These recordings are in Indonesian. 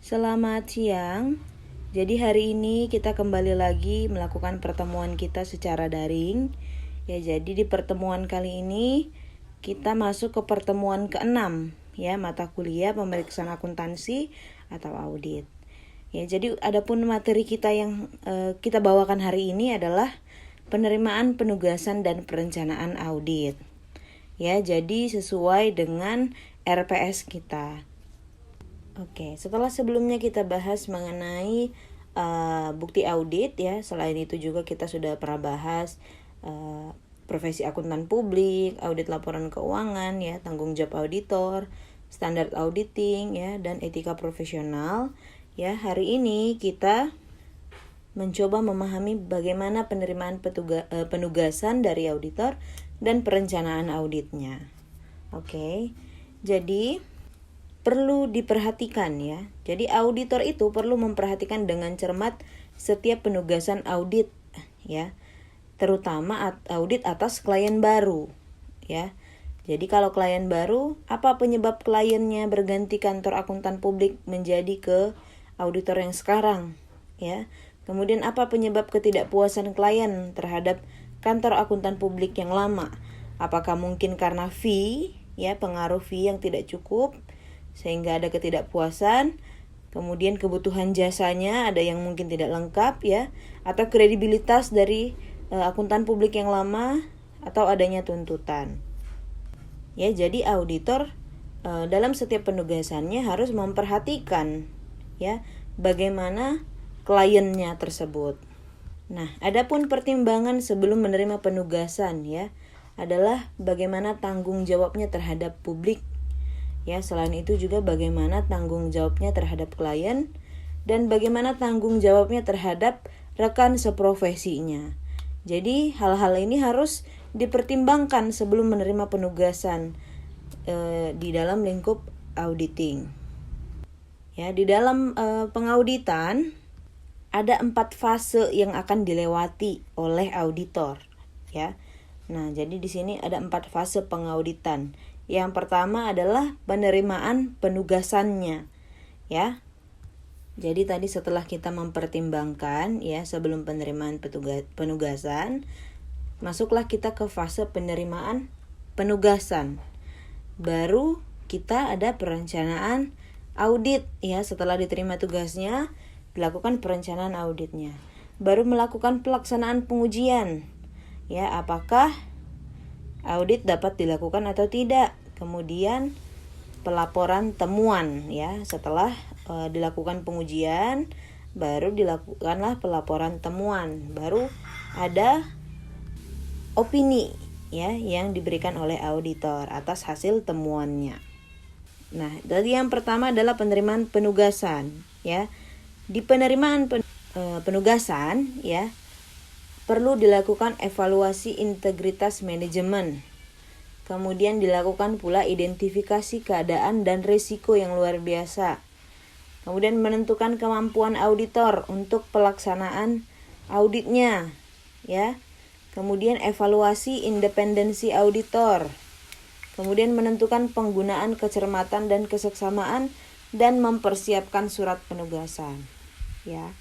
Selamat siang. Jadi hari ini kita kembali lagi melakukan pertemuan kita secara daring. Ya, jadi di pertemuan kali ini kita masuk ke pertemuan ke-6 ya, mata kuliah pemeriksaan akuntansi atau audit. Ya, jadi adapun materi kita yang kita bawakan hari ini adalah penerimaan penugasan dan perencanaan audit. Ya, jadi sesuai dengan RPS kita. Oke, setelah sebelumnya kita bahas mengenai bukti audit ya, selain itu juga kita sudah pernah bahas profesi akuntan publik, audit laporan keuangan ya, tanggung jawab auditor, standar auditing ya, dan etika profesional. Ya, hari ini kita mencoba memahami bagaimana penerimaan penugasan dari auditor dan perencanaan auditnya. Oke, jadi perlu diperhatikan ya. Jadi auditor itu perlu memperhatikan dengan cermat setiap penugasan audit ya. Terutama audit atas klien baru ya. Jadi kalau klien baru, apa penyebab kliennya berganti kantor akuntan publik menjadi ke auditor yang sekarang ya. Kemudian apa penyebab ketidakpuasan klien terhadap kantor akuntan publik yang lama? Apakah mungkin karena fee ya, pengaruh fee yang tidak cukup sehingga ada ketidakpuasan, kemudian kebutuhan jasanya ada yang mungkin tidak lengkap ya, atau kredibilitas dari akuntan publik yang lama, atau adanya tuntutan. Ya, jadi auditor dalam setiap penugasannya harus memperhatikan ya bagaimana kliennya tersebut. Nah, adapun pertimbangan sebelum menerima penugasan ya adalah bagaimana tanggung jawabnya terhadap publik. Ya, selain itu juga bagaimana tanggung jawabnya terhadap klien dan bagaimana tanggung jawabnya terhadap rekan seprofesinya. Jadi hal-hal ini harus dipertimbangkan sebelum menerima penugasan di dalam lingkup auditing. Ya, di dalam pengauditan ada 4 fase yang akan dilewati oleh auditor. Ya, nah jadi di sini ada 4 fase pengauditan. Yang pertama adalah penerimaan penugasannya ya. Jadi tadi setelah kita mempertimbangkan ya sebelum penerimaan penugasan, masuklah kita ke fase penerimaan penugasan. Baru kita ada perencanaan audit ya, setelah diterima tugasnya dilakukan perencanaan auditnya. Baru melakukan pelaksanaan pengujian. Ya, apakah audit dapat dilakukan atau tidak. Kemudian pelaporan temuan ya, setelah dilakukan pengujian baru dilakukanlah pelaporan temuan. Baru ada opini ya yang diberikan oleh auditor atas hasil temuannya. Nah, dari yang pertama adalah penerimaan penugasan ya. Di penerimaan penugasan ya perlu dilakukan evaluasi integritas manajemen. Kemudian dilakukan pula identifikasi keadaan dan risiko yang luar biasa. Kemudian menentukan kemampuan auditor untuk pelaksanaan auditnya, ya. Kemudian evaluasi independensi auditor. Kemudian menentukan penggunaan kecermatan dan keseksamaan dan mempersiapkan surat penugasan, ya.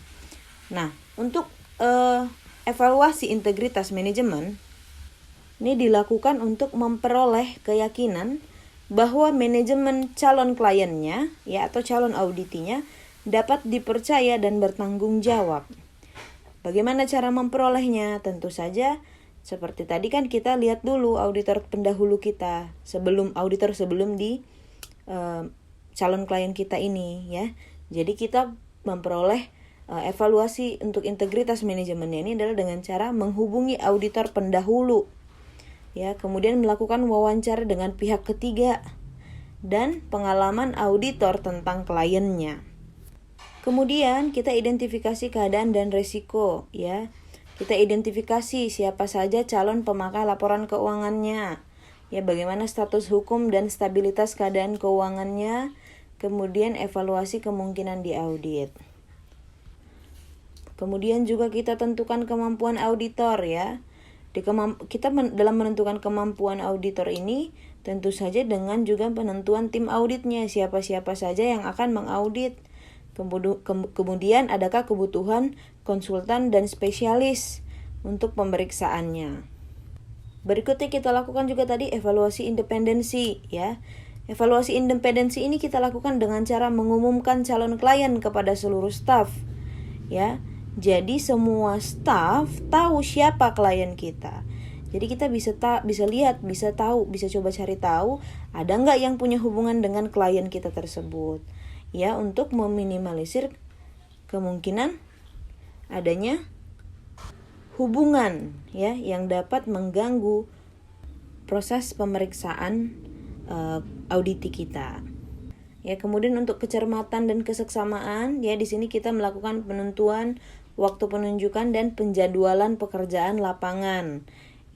Nah, untuk evaluasi integritas manajemen ini dilakukan untuk memperoleh keyakinan bahwa manajemen calon kliennya ya atau calon auditinya dapat dipercaya dan bertanggung jawab. Bagaimana cara memperolehnya? Tentu saja seperti tadi kan kita lihat dulu auditor pendahulu kita sebelum di calon klien kita ini ya. Jadi kita memperoleh evaluasi untuk integritas manajemennya ini adalah dengan cara menghubungi auditor pendahulu ya, kemudian melakukan wawancara dengan pihak ketiga dan pengalaman auditor tentang kliennya. Kemudian kita identifikasi keadaan dan risiko ya. Kita identifikasi siapa saja calon pemakai laporan keuangannya ya, bagaimana status hukum dan stabilitas keadaan keuangannya, kemudian evaluasi kemungkinan diaudit. Kemudian juga kita tentukan kemampuan auditor ya. Dalam menentukan kemampuan auditor ini tentu saja dengan juga penentuan tim auditnya, siapa-siapa saja yang akan mengaudit. Kemudian adakah kebutuhan konsultan dan spesialis untuk pemeriksaannya. Berikutnya kita lakukan juga tadi evaluasi independensi ya. Evaluasi independensi ini kita lakukan dengan cara mengumumkan calon klien kepada seluruh staf ya. Jadi semua staf tahu siapa klien kita. Jadi kita bisa lihat, bisa tahu, bisa coba cari tahu ada nggak yang punya hubungan dengan klien kita tersebut. Ya, untuk meminimalisir kemungkinan adanya hubungan ya yang dapat mengganggu proses pemeriksaan auditi kita. Ya, kemudian untuk kecermatan dan keseksamaan ya di sini kita melakukan penentuan waktu penunjukan dan penjadwalan pekerjaan lapangan.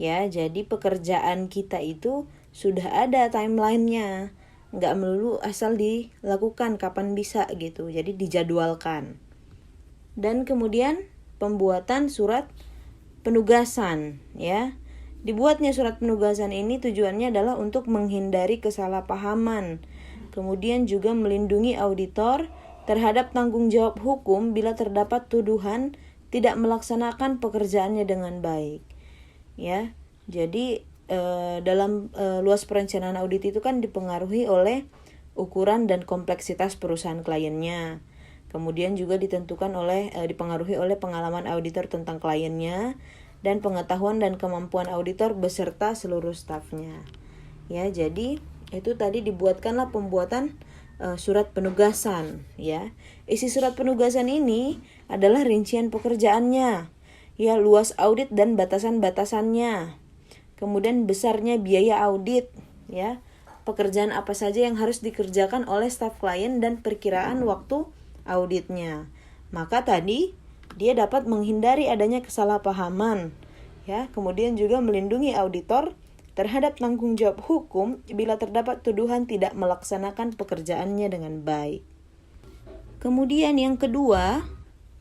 Ya, jadi pekerjaan kita itu sudah ada timelinenya. Nggak melulu asal dilakukan kapan bisa gitu. Jadi dijadwalkan. Dan kemudian pembuatan surat penugasan ya. Dibuatnya surat penugasan ini tujuannya adalah untuk menghindari kesalahpahaman. Kemudian juga melindungi auditor terhadap tanggung jawab hukum bila terdapat tuduhan tidak melaksanakan pekerjaannya dengan baik. Ya, jadi dalam luas perencanaan audit itu kan dipengaruhi oleh ukuran dan kompleksitas perusahaan kliennya. Kemudian juga dipengaruhi oleh pengalaman auditor tentang kliennya dan pengetahuan dan kemampuan auditor beserta seluruh stafnya. Ya, jadi itu tadi dibuatkanlah pembuatan surat penugasan ya. Isi surat penugasan ini adalah rincian pekerjaannya, ya, luas audit dan batasan-batasannya. Kemudian besarnya biaya audit, ya. Pekerjaan apa saja yang harus dikerjakan oleh staf klien dan perkiraan waktu auditnya. Maka tadi dia dapat menghindari adanya kesalahpahaman, ya. Kemudian juga melindungi auditor terhadap tanggung jawab hukum bila terdapat tuduhan tidak melaksanakan pekerjaannya dengan baik. Kemudian yang kedua,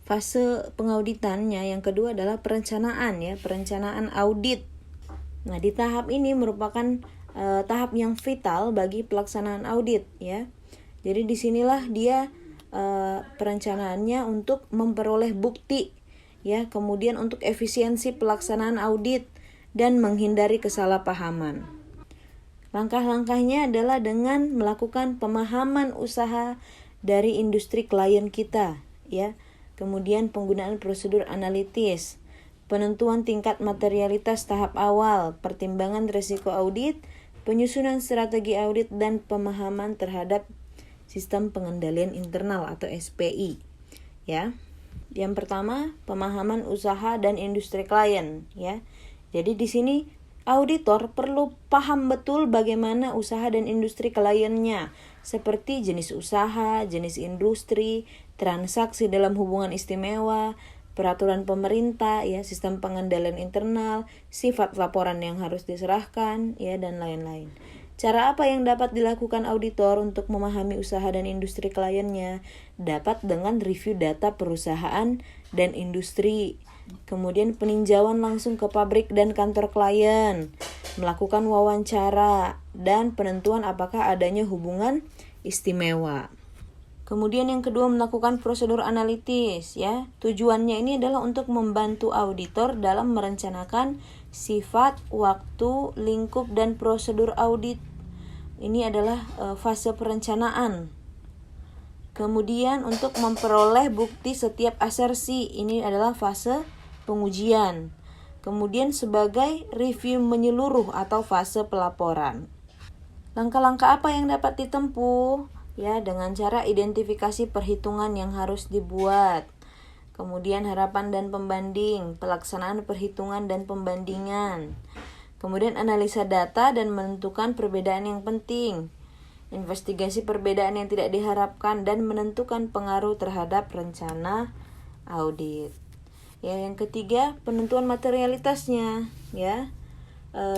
fase pengauditannya yang kedua adalah perencanaan ya, perencanaan audit. Nah, di tahap ini merupakan tahap yang vital bagi pelaksanaan audit ya. Jadi disinilah dia perencanaannya untuk memperoleh bukti ya, kemudian untuk efisiensi pelaksanaan audit dan menghindari kesalahpahaman. Langkah-langkahnya adalah dengan melakukan pemahaman usaha dari industri klien kita ya. Kemudian penggunaan prosedur analitis, penentuan tingkat materialitas tahap awal, pertimbangan risiko audit, penyusunan strategi audit dan pemahaman terhadap sistem pengendalian internal atau SPI ya. Yang pertama, pemahaman usaha dan industri klien ya. Jadi di sini auditor perlu paham betul bagaimana usaha dan industri kliennya, seperti jenis usaha, jenis industri, transaksi dalam hubungan istimewa, peraturan pemerintah, ya, sistem pengendalian internal, sifat laporan yang harus diserahkan, ya, dan lain-lain. Cara apa yang dapat dilakukan auditor untuk memahami usaha dan industri kliennya? Dapat dengan review data perusahaan dan industri. Kemudian peninjauan langsung ke pabrik dan kantor klien, melakukan wawancara, dan penentuan apakah adanya hubungan istimewa. Kemudian yang kedua, melakukan prosedur analitis ya. Tujuannya ini adalah untuk membantu auditor dalam merencanakan sifat, waktu, lingkup, dan prosedur audit. Ini adalah fase perencanaan. Kemudian untuk memperoleh bukti setiap asersi, ini adalah fase pengujian. Kemudian sebagai review menyeluruh atau fase pelaporan. Langkah-langkah apa yang dapat ditempuh? Ya, dengan cara identifikasi perhitungan yang harus dibuat. Kemudian harapan dan pembanding, pelaksanaan perhitungan dan pembandingan. Kemudian analisa data dan menentukan perbedaan yang penting. Investigasi perbedaan yang tidak diharapkan dan menentukan pengaruh terhadap rencana audit. Ya, yang ketiga, penentuan materialitasnya, ya.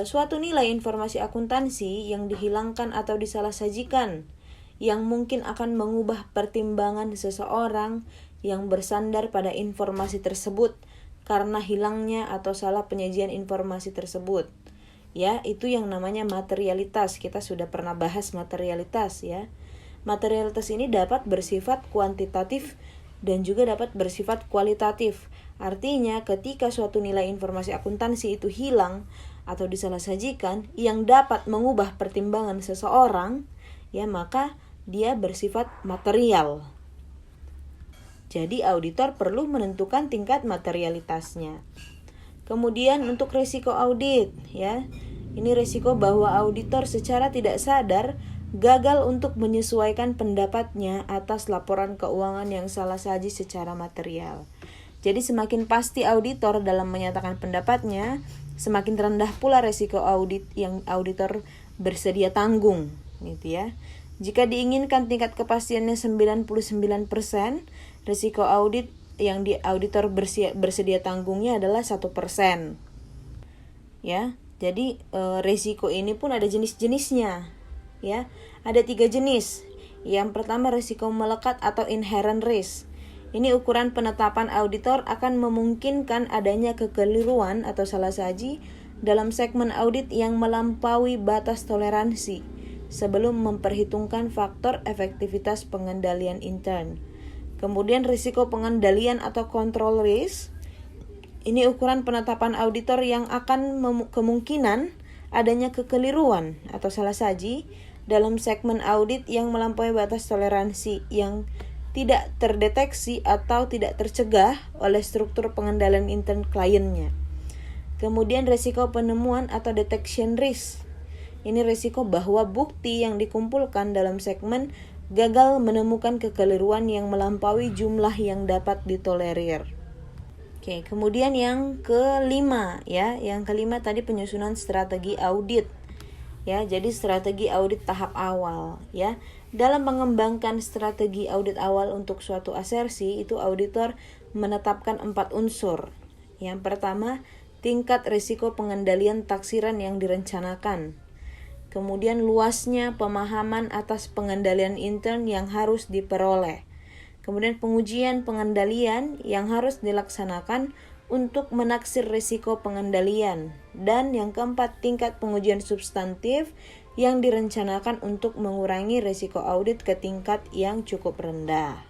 Suatu nilai informasi akuntansi yang dihilangkan atau disalahsajikan yang mungkin akan mengubah pertimbangan seseorang yang bersandar pada informasi tersebut karena hilangnya atau salah penyajian informasi tersebut. Ya, itu yang namanya materialitas. Kita sudah pernah bahas materialitas ya. materialitas ini dapat bersifat kuantitatif dan juga dapat bersifat kualitatif. Artinya ketika suatu nilai informasi akuntansi itu hilang atau disalah-sajikan yang dapat mengubah pertimbangan seseorang, ya maka dia bersifat material. Jadi auditor perlu menentukan tingkat materialitasnya. Kemudian untuk risiko audit, ya. Ini risiko bahwa auditor secara tidak sadar gagal untuk menyesuaikan pendapatnya atas laporan keuangan yang salah saji secara material. Jadi semakin pasti auditor dalam menyatakan pendapatnya, semakin rendah pula risiko audit yang auditor bersedia tanggung, gitu ya. Jika diinginkan tingkat kepastiannya 99%, risiko audit yang di auditor bersedia tanggungnya adalah 1%. Ya, jadi risiko ini pun ada jenis-jenisnya. Ya, ada 3 jenis. Yang pertama risiko melekat atau inherent risk. Ini ukuran penetapan auditor akan memungkinkan adanya kekeliruan atau salah saji dalam segmen audit yang melampaui batas toleransi sebelum memperhitungkan faktor efektivitas pengendalian intern. Kemudian risiko pengendalian atau control risk. Ini ukuran penetapan auditor yang akan kemungkinan adanya kekeliruan atau salah saji dalam segmen audit yang melampaui batas toleransi yang tidak terdeteksi atau tidak tercegah oleh struktur pengendalian intern kliennya. Kemudian risiko penemuan atau detection risk. Ini risiko bahwa bukti yang dikumpulkan dalam segmen gagal menemukan kekeliruan yang melampaui jumlah yang dapat ditolerir. Oke, kemudian yang kelima, ya. Yang kelima tadi penyusunan strategi audit. Ya, jadi strategi audit tahap awal, ya. Dalam mengembangkan strategi audit awal untuk suatu asersi, itu auditor menetapkan 4 unsur. Yang pertama, tingkat risiko pengendalian taksiran yang direncanakan. Kemudian luasnya pemahaman atas pengendalian intern yang harus diperoleh. Kemudian pengujian pengendalian yang harus dilaksanakan untuk menaksir risiko pengendalian. Dan yang keempat, tingkat pengujian substantif yang direncanakan untuk mengurangi risiko audit ke tingkat yang cukup rendah.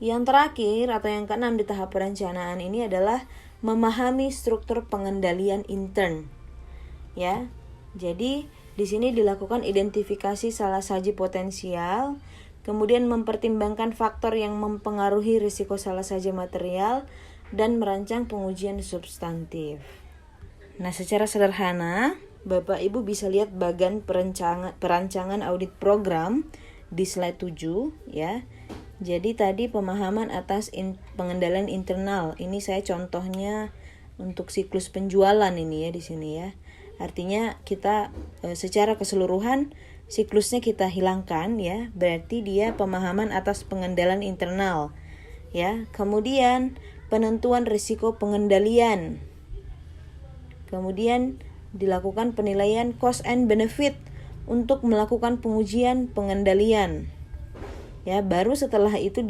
Yang terakhir atau yang keenam di tahap perencanaan ini adalah memahami struktur pengendalian intern. Ya. Jadi di sini dilakukan identifikasi salah saji potensial, kemudian mempertimbangkan faktor yang mempengaruhi risiko salah saji material, dan merancang pengujian substantif. Nah, secara sederhana, Bapak Ibu bisa lihat bagian perancangan audit program di slide 7, ya. Jadi tadi pemahaman atas pengendalian internal. Ini saya contohnya untuk siklus penjualan ini ya di sini ya. Artinya kita secara keseluruhan siklusnya kita hilangkan ya. Berarti dia pemahaman atas pengendalian internal. Ya, kemudian penentuan risiko pengendalian. Kemudian dilakukan penilaian cost and benefit untuk melakukan pengujian pengendalian. Ya, baru setelah itu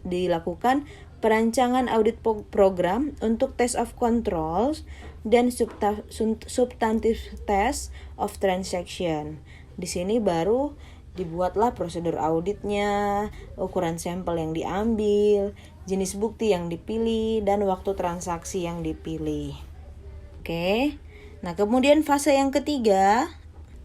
dilakukan perancangan audit program untuk test of controls dan substantive test of transaction. Di sini baru dibuatlah prosedur auditnya, ukuran sampel yang diambil, jenis bukti yang dipilih, dan waktu transaksi yang dipilih. Oke. Nah, kemudian fase yang ketiga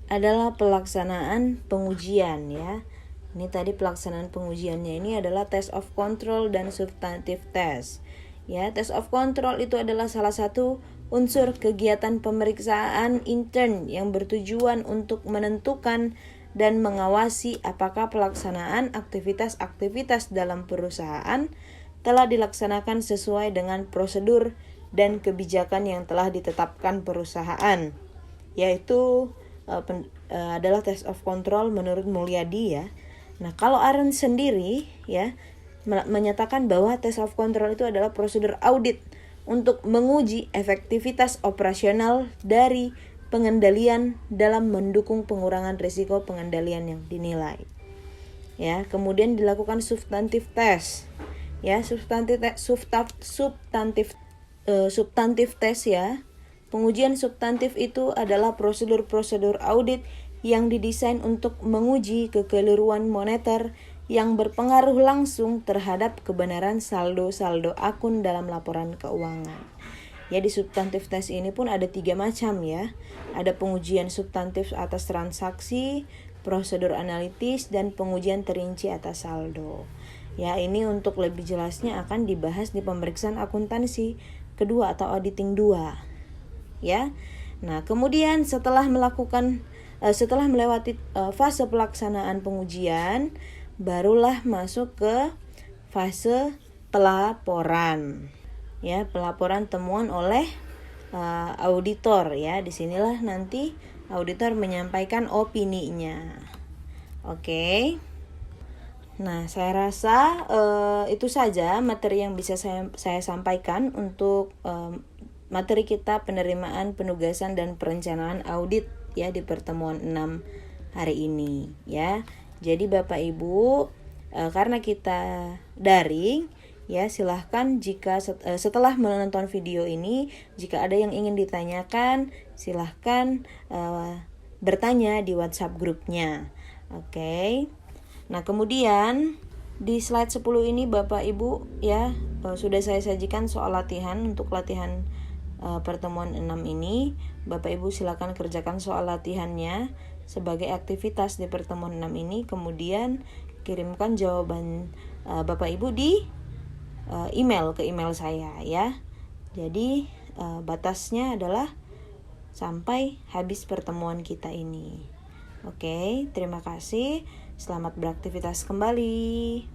adalah pelaksanaan pengujian ya. Ini tadi pelaksanaan pengujiannya ini adalah test of control dan substantive test. Ya, test of control itu adalah salah satu unsur kegiatan pemeriksaan intern yang bertujuan untuk menentukan dan mengawasi apakah pelaksanaan aktivitas-aktivitas dalam perusahaan telah dilaksanakan sesuai dengan prosedur dan kebijakan yang telah ditetapkan perusahaan. Yaitu adalah test of control menurut Mulyadi ya. Nah, kalau Arendt sendiri ya menyatakan bahwa test of control itu adalah prosedur audit untuk menguji efektivitas operasional dari pengendalian dalam mendukung pengurangan risiko pengendalian yang dinilai. Ya, kemudian dilakukan substantive test. Ya, substantive test ya. Pengujian substantif itu adalah prosedur-prosedur audit yang didesain untuk menguji kekeliruan moneter yang berpengaruh langsung terhadap kebenaran saldo-saldo akun dalam laporan keuangan. Ya, di substantif tes ini pun ada 3 macam ya. Ada pengujian substantif atas transaksi, prosedur analitis, dan pengujian terinci atas saldo. Ya, ini untuk lebih jelasnya akan dibahas di pemeriksaan akuntansi kedua atau auditing 2. Ya. Nah, kemudian setelah melewati fase pelaksanaan pengujian, barulah masuk ke fase pelaporan. Ya, pelaporan temuan oleh auditor ya. Disinilah nanti auditor menyampaikan opininya. Oke. Nah, saya rasa itu saja materi yang bisa saya sampaikan untuk materi kita penerimaan, penugasan, dan perencanaan audit ya di pertemuan 6 hari ini ya. Jadi Bapak Ibu, karena kita daring ya, silahkan jika setelah menonton video ini, jika ada yang ingin ditanyakan, silahkan bertanya di WhatsApp grupnya. Oke. Nah, kemudian di slide 10 ini Bapak Ibu ya, sudah saya sajikan soal latihan. Untuk latihan pertemuan 6 ini, Bapak Ibu silakan kerjakan soal latihannya sebagai aktivitas di pertemuan 6 ini. Kemudian kirimkan jawaban Bapak Ibu di email ke email saya ya. Jadi batasnya adalah sampai habis pertemuan kita ini. Oke, terima kasih. Selamat beraktivitas kembali.